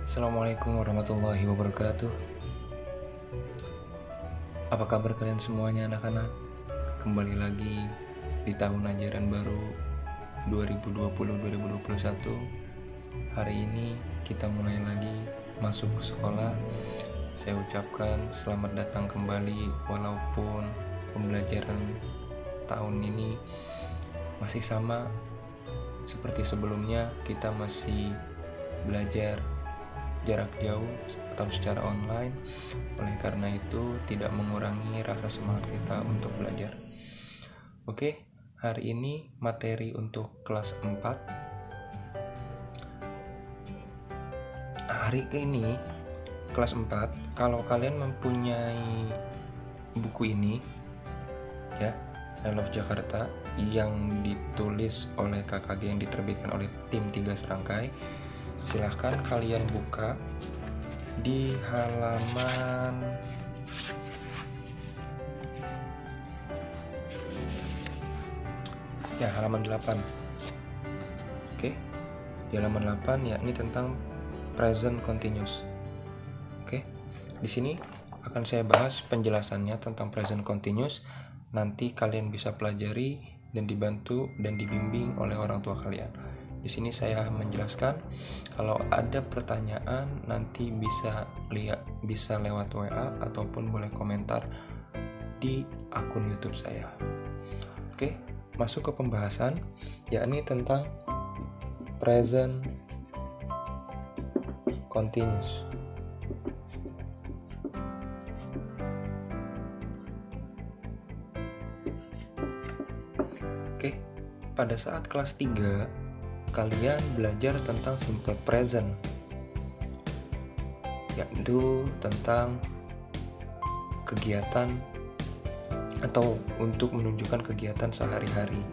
Assalamualaikum warahmatullahi wabarakatuh. Apa kabar kalian semuanya anak-anak? Kembali lagi di tahun ajaran baru 2020-2021. Hari ini kita mulai lagi masuk ke sekolah. Saya ucapkan selamat datang kembali, walaupun pembelajaran tahun ini masih sama seperti sebelumnya. Kita masih belajar jarak jauh atau secara online. Oleh karena itu tidak mengurangi rasa semangat kita untuk belajar. Oke, hari ini materi untuk kelas 4. Hari ini kelas 4, kalau kalian mempunyai buku ini ya, I Love Jakarta, yang ditulis oleh KKG, yang diterbitkan oleh tim 3 Serangkai, silahkan kalian buka di halaman halaman 8. Oke, di halaman 8 ya, ini tentang present continuous. Oke, di sini akan saya bahas penjelasannya tentang present continuous. Nanti kalian bisa pelajari dan dibantu dan dibimbing oleh orang tua kalian. Di sini saya menjelaskan, kalau ada pertanyaan nanti bisa lewat WA ataupun boleh komentar di akun YouTube saya. Oke, masuk ke pembahasan, yakni tentang present continuous. Oke, pada saat kelas 3 kalian belajar tentang simple present, yaitu tentang kegiatan atau untuk menunjukkan kegiatan sehari-hari.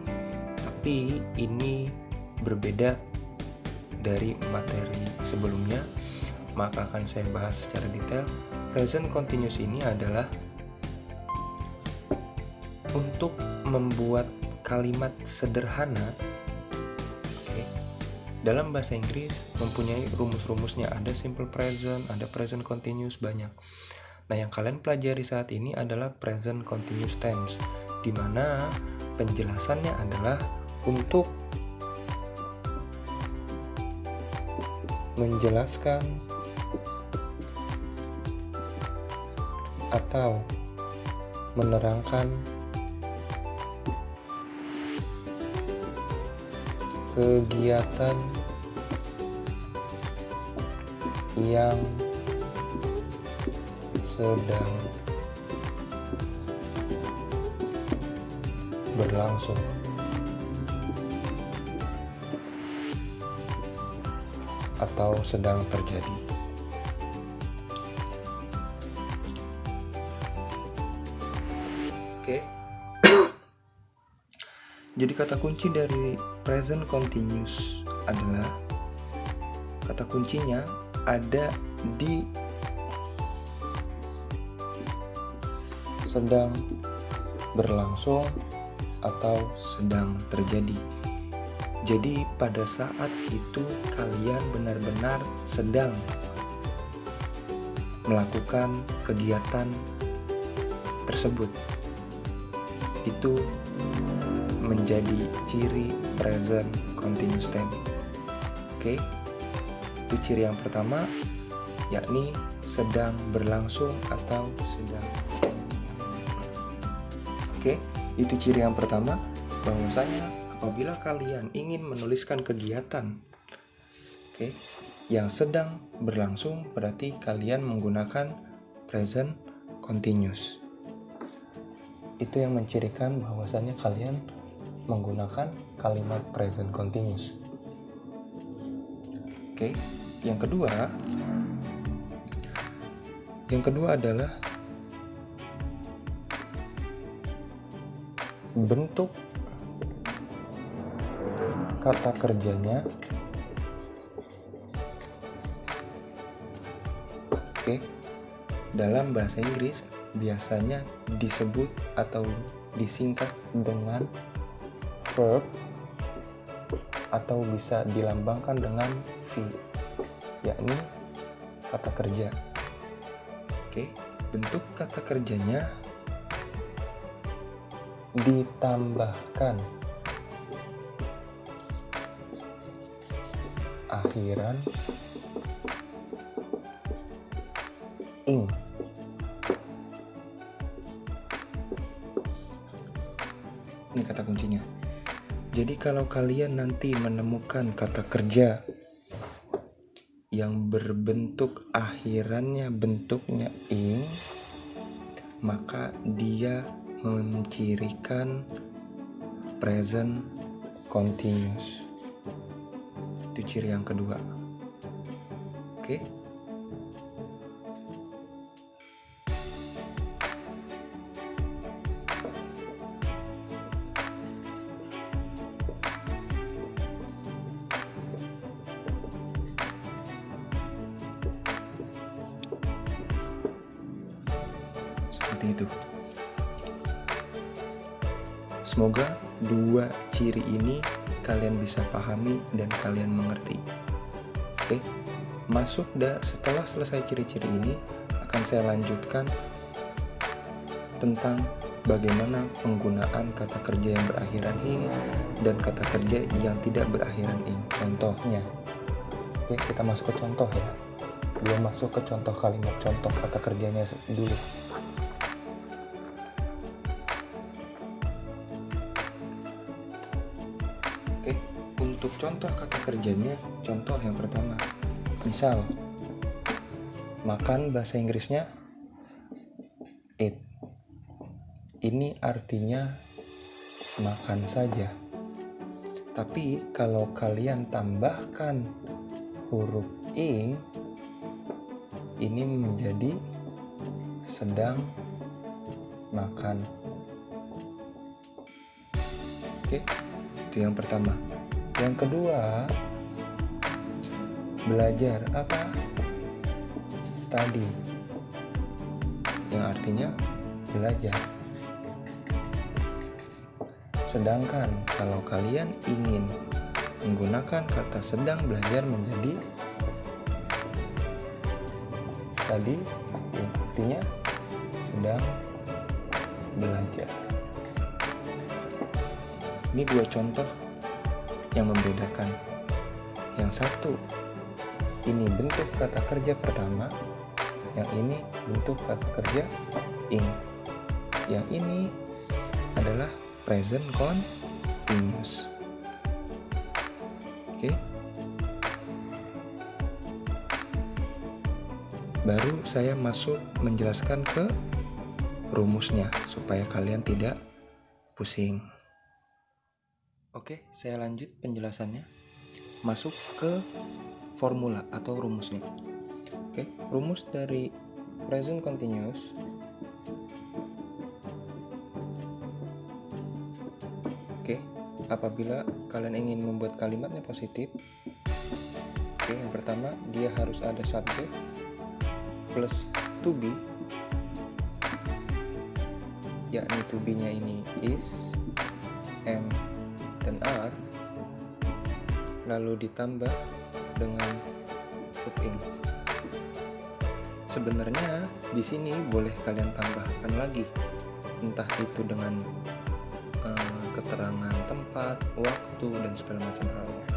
Tapi ini berbeda dari materi sebelumnya, maka akan saya bahas secara detail. Present continuous ini adalah untuk membuat kalimat sederhana. Dalam bahasa Inggris mempunyai rumus-rumusnya, ada simple present, ada present continuous, banyak. Nah, yang kalian pelajari saat ini adalah present continuous tense, di mana penjelasannya adalah untuk menjelaskan atau menerangkan kegiatan yang sedang berlangsung atau sedang terjadi. Oke. Jadi kata kunci dari present continuous adalah, kata kuncinya ada di sedang berlangsung atau sedang terjadi. Jadi pada saat itu kalian benar-benar sedang melakukan kegiatan tersebut. Itu menjadi ciri present continuous tense. Oke, itu ciri yang pertama, yakni sedang berlangsung atau sedang. Oke, itu ciri yang pertama, bahwasanya apabila kalian ingin menuliskan kegiatan yang sedang berlangsung, berarti kalian menggunakan present continuous. Itu yang mencirikan bahwasanya kalian menggunakan kalimat present continuous. Oke, yang kedua adalah bentuk kata kerjanya. Oke, dalam bahasa Inggris biasanya disebut atau disingkat dengan verb atau bisa dilambangkan dengan V, yakni kata kerja. Oke, bentuk kata kerjanya ditambahkan akhiran ing. Ini kata kuncinya. Jadi kalau kalian nanti menemukan kata kerja yang berbentuk akhirannya bentuknya ing, maka dia mencirikan present continuous. Itu ciri yang kedua. Oke? Seperti itu. Semoga dua ciri ini kalian bisa pahami dan kalian mengerti. Oke, setelah selesai ciri-ciri ini akan saya lanjutkan tentang bagaimana penggunaan kata kerja yang berakhiran ing dan kata kerja yang tidak berakhiran ing. Contohnya. Oke, kita masuk ke contoh ya. Belum masuk ke contoh kalimat, contoh kata kerjanya dulu. Untuk contoh kata kerjanya, contoh yang pertama, misal makan bahasa Inggrisnya eat. Ini artinya makan saja. Tapi kalau kalian tambahkan huruf ing, ini menjadi sedang makan. Oke, itu yang pertama. Yang kedua, belajar apa? Study, yang artinya belajar. Sedangkan kalau kalian ingin menggunakan kata sedang belajar menjadi study, yang artinya sedang belajar. Ini dua contoh yang membedakan. Yang satu, ini bentuk kata kerja pertama, yang ini bentuk kata kerja ing. Yang ini adalah present continuous. Oke. Baru saya masuk menjelaskan ke rumusnya supaya kalian tidak pusing. Oke, saya lanjut penjelasannya. Masuk ke formula atau rumusnya. Oke, rumus dari present continuous apabila kalian ingin membuat kalimatnya positif, yang pertama dia harus ada subjek plus to be, yakni to be-nya ini is, am, dan are, lalu ditambah dengan verb ing. Sebenarnya di sini boleh kalian tambahkan lagi, entah itu dengan keterangan tempat, waktu, dan segala macam halnya.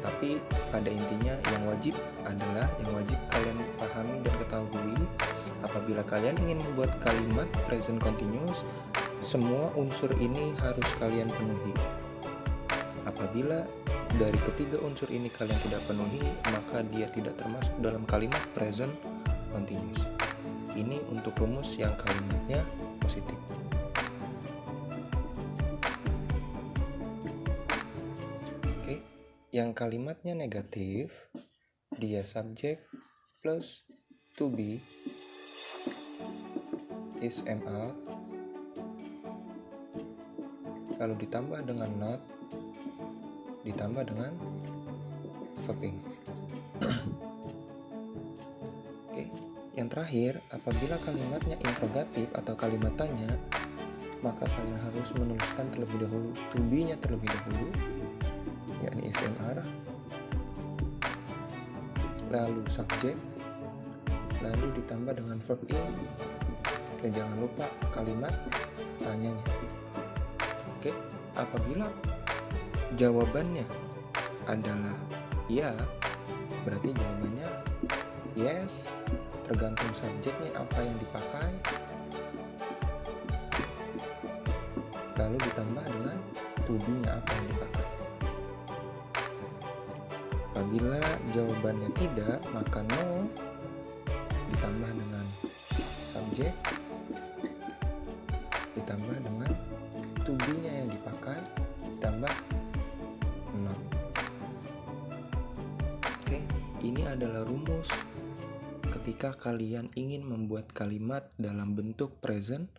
Tapi pada intinya yang wajib kalian pahami dan ketahui, apabila kalian ingin membuat kalimat present continuous, semua unsur ini harus kalian penuhi. Apabila dari ketiga unsur ini kalian tidak penuhi, maka dia tidak termasuk dalam kalimat present continuous. Ini untuk rumus yang kalimatnya positif. Yang kalimatnya negatif, dia subjek plus to be is, am, are, lalu ditambah dengan not, ditambah dengan verb ing. Yang terakhir, apabila kalimatnya interrogatif atau kalimat tanya, maka kalian harus menuliskan terlebih dahulu to be-nya terlebih dahulu, yakni is, am, are, lalu subjek, lalu ditambah dengan verb in, dan jangan lupa kalimat tanyanya. Oke, apabila jawabannya adalah ya, berarti jawabannya yes, tergantung subjeknya apa yang dipakai, lalu ditambah dengan to be-nya apa yang dipakai. Apabila jawabannya tidak, maka no, ditambah dengan subjek, ditambah dengan to be-nya yang dipakai, ditambah not. Oke, ini adalah rumus ketika kalian ingin membuat kalimat dalam bentuk present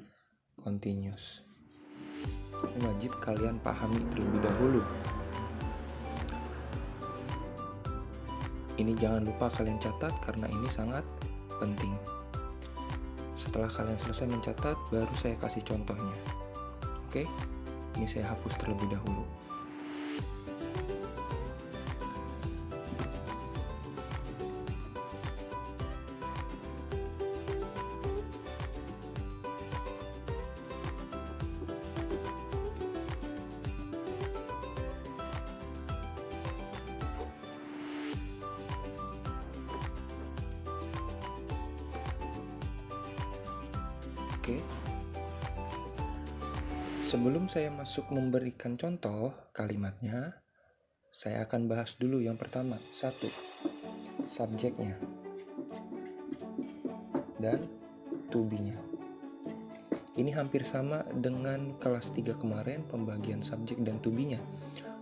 continuous. Ini wajib kalian pahami terlebih dahulu. Ini jangan lupa kalian catat karena ini sangat penting. Setelah kalian selesai mencatat, baru saya kasih contohnya. Oke, ini saya hapus terlebih dahulu. Oke. Sebelum saya masuk memberikan contoh kalimatnya, saya akan bahas dulu yang pertama. 1. Subjeknya dan to be-nya. Ini hampir sama dengan kelas 3 kemarin, pembagian subjek dan to be-nya.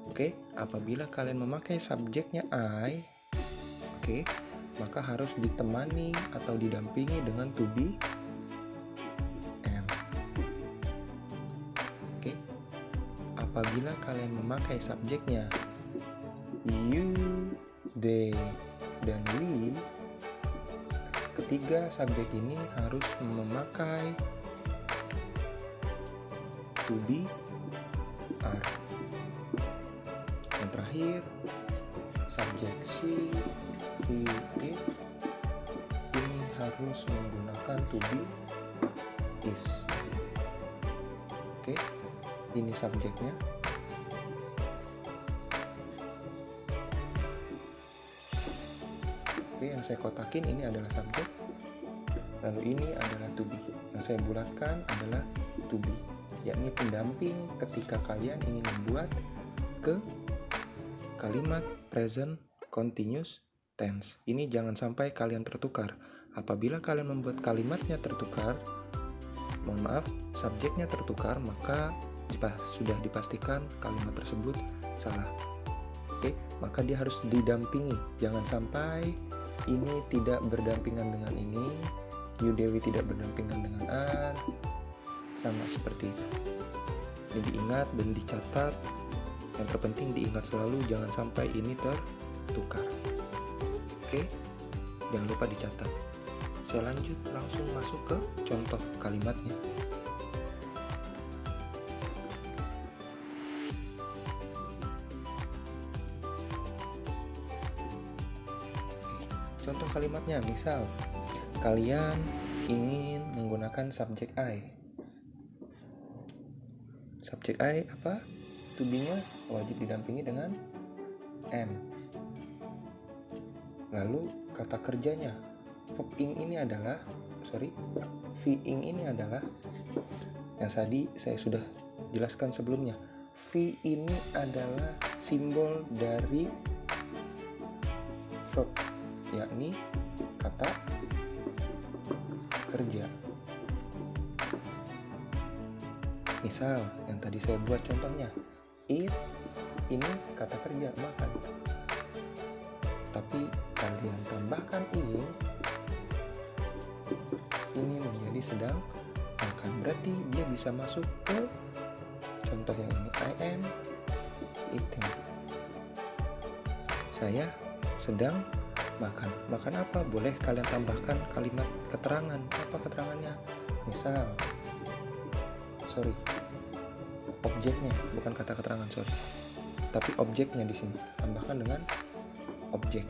Oke, apabila kalian memakai subjeknya I, oke, maka harus ditemani atau didampingi dengan to be apabila kalian memakai subjeknya you, they, dan we, ketiga subjek ini harus memakai to be are. Yang terakhir, subjek she, he, it ini harus menggunakan to be is. Oke, ini subjeknya. Oke, yang saya kotakin ini adalah subjek, lalu ini adalah to be. Yang saya bulatkan adalah to be, yakni pendamping ketika kalian ingin membuat ke kalimat present continuous tense. Ini jangan sampai kalian tertukar. Apabila kalian membuat kalimatnya tertukar, mohon maaf, subjeknya tertukar, maka sudah dipastikan kalimat tersebut salah. Oke, maka dia harus didampingi. Jangan sampai ini tidak berdampingan dengan ini, you Dewi tidak berdampingan dengan are, sama seperti itu. Ini diingat dan dicatat. Yang terpenting diingat selalu, jangan sampai ini tertukar. Oke, jangan lupa dicatat. Saya lanjut langsung masuk ke contoh kalimatnya. Contoh kalimatnya, misal kalian ingin menggunakan subjek I. Subjek I apa? To be-nya wajib didampingi dengan am. Lalu kata kerjanya, verb ing ini adalah, V-ing ini adalah, yang tadi saya sudah jelaskan sebelumnya. V ini adalah simbol dari verb, yakni kata kerja. Misal yang tadi saya buat contohnya, eat ini kata kerja, makan. Tapi kalian tambahkan ing, ini menjadi sedang makan. Berarti dia bisa masuk ke contoh yang ini, I am eating. Saya sedang makan. Makan apa? Boleh kalian tambahkan kalimat keterangan. Apa keterangannya? Misal, objeknya, bukan kata keterangan, tapi objeknya di sini tambahkan dengan objek.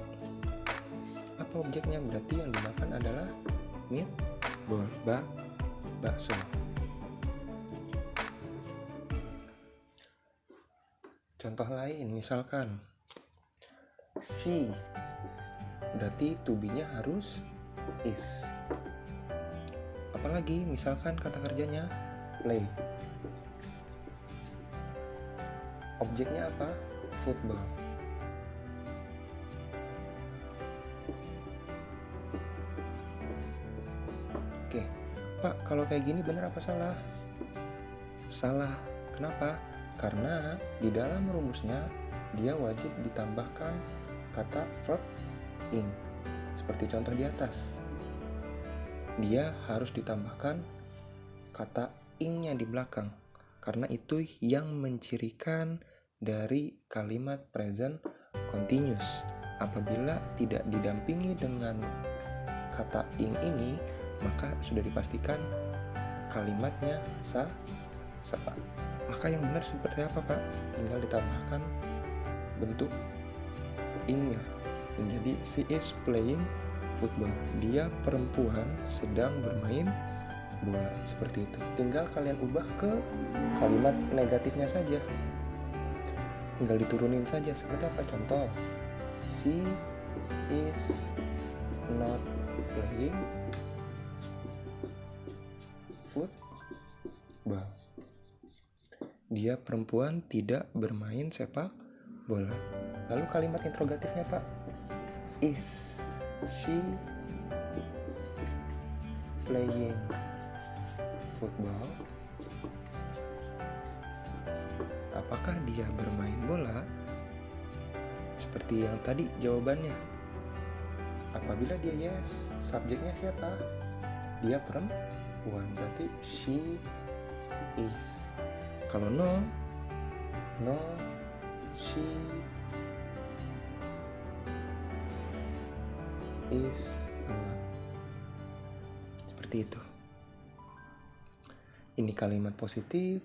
Apa objeknya? Berarti yang dimakan adalah meatball, bakso. Contoh lain, misalkan she, berarti to be-nya harus is. Apalagi misalkan kata kerjanya play, objeknya apa? Football. Oke, Pak, kalau kayak gini benar apa salah? Salah. Kenapa? Karena di dalam rumusnya dia wajib ditambahkan kata verb ing. Seperti contoh di atas. Dia harus ditambahkan kata ing-nya di belakang. Karena itu yang mencirikan dari kalimat present continuous. Apabila tidak didampingi dengan kata ing ini, maka sudah dipastikan kalimatnya salah. Maka yang benar seperti apa, Pak? Tinggal ditambahkan bentuk ing-nya. Menjadi she is playing football. Dia perempuan sedang bermain bola. Seperti itu. Tinggal kalian ubah ke kalimat negatifnya saja. Tinggal diturunin saja. Seperti apa? Contoh, she is not playing football. Dia perempuan tidak bermain sepak bola. Lalu kalimat interrogatifnya, Pak, is she playing football? Apakah dia bermain bola? Seperti yang tadi jawabannya. Apabila dia yes, subjeknya siapa? Dia perempuan, berarti she is. Kalau no, she is not. Seperti itu. Ini kalimat positif,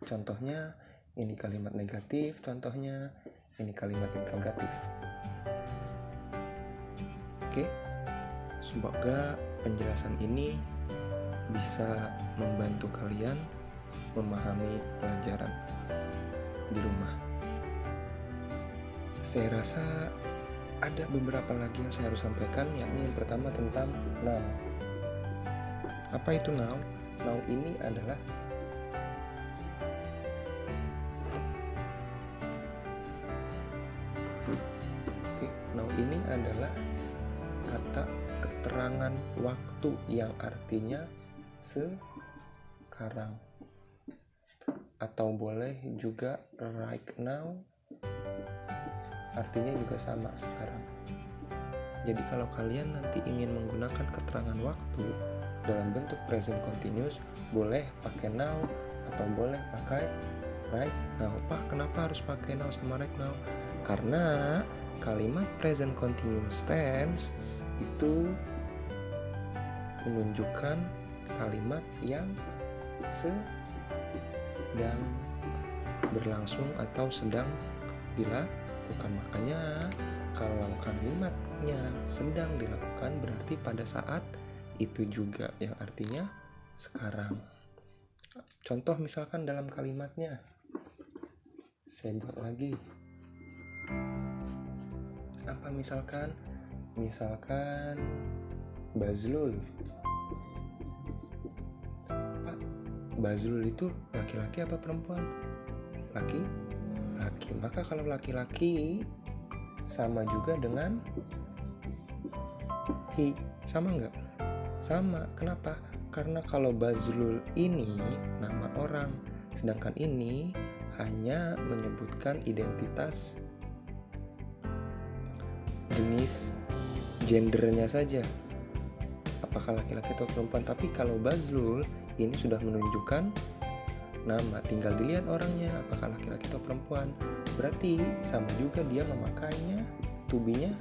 contohnya. Ini kalimat negatif, contohnya. Ini kalimat interrogatif. Oke, semoga penjelasan ini bisa membantu kalian memahami pelajaran di rumah. Saya rasa ada beberapa lagi yang saya harus sampaikan, yakni yang pertama tentang now. Apa itu now? Now ini adalah now ini adalah kata keterangan waktu yang artinya sekarang. Atau boleh juga right now, artinya juga sama, sekarang. Jadi kalau kalian nanti ingin menggunakan keterangan waktu dalam bentuk present continuous, boleh pakai now atau boleh pakai right now. Pak, kenapa harus pakai now sama right now? Karena kalimat present continuous tense itu menunjukkan kalimat yang sedang berlangsung atau sedang dilakukan. Makanya kalau kalimatnya sedang dilakukan berarti pada saat itu juga, yang artinya sekarang. Contoh misalkan dalam kalimatnya, saya buat lagi. Apa misalkan Bazlul. Pak, Bazlul itu laki-laki apa perempuan? Laki. Maka kalau laki-laki sama juga dengan he. Sama nggak? Sama. Kenapa? Karena kalau Bazlul ini nama orang, sedangkan ini hanya menyebutkan identitas jenis gendernya saja, apakah laki-laki atau perempuan. Tapi kalau Bazlul ini sudah menunjukkan nama, tinggal dilihat orangnya apakah laki-laki atau perempuan. Berarti sama juga dia memakainya to be-nya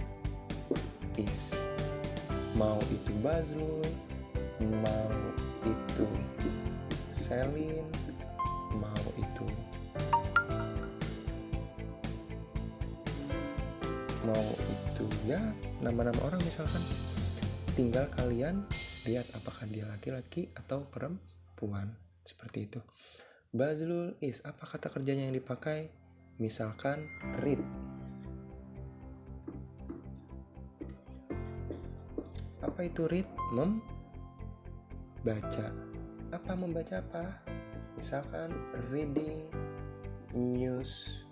is. Mau itu Bazlul, mau itu Selin, mau itu mau itu ya nama-nama orang misalkan, tinggal kalian lihat apakah dia laki-laki atau perempuan, seperti itu. Bazlul is, apa kata kerjanya yang dipakai? Misalkan read. Apa itu read? Membaca. Apa membaca apa? Misalkan reading newspaper.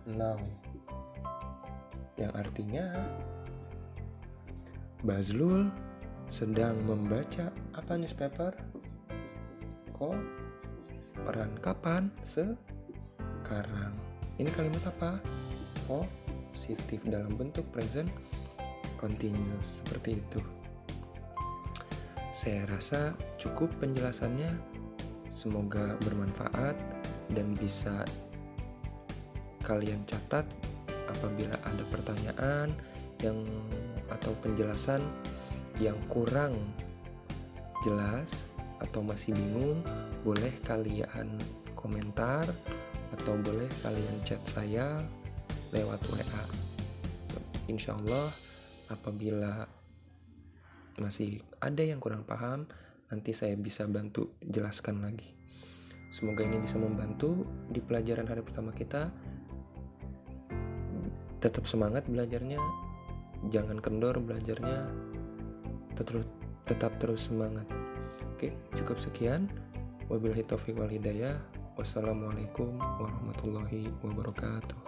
Now, yang artinya Bazlul sedang membaca apa newspaper? Koran. Kapan? Sekarang. Ini kalimat apa? Positif dalam bentuk present continuous, seperti itu. Saya rasa cukup penjelasannya. Semoga bermanfaat dan bisa kalian catat apabila ada pertanyaan atau penjelasan yang kurang jelas atau masih bingung, boleh kalian komentar atau boleh kalian chat saya lewat WA. Insya Allah apabila masih ada yang kurang paham, nanti saya bisa bantu jelaskan lagi. Semoga ini bisa membantu di pelajaran hari pertama kita. Tetap semangat belajarnya, jangan kendor belajarnya, tetap terus semangat. Oke, cukup sekian. Wabillahi taufiq wal hidayah. Wassalamualaikum warahmatullahi wabarakatuh.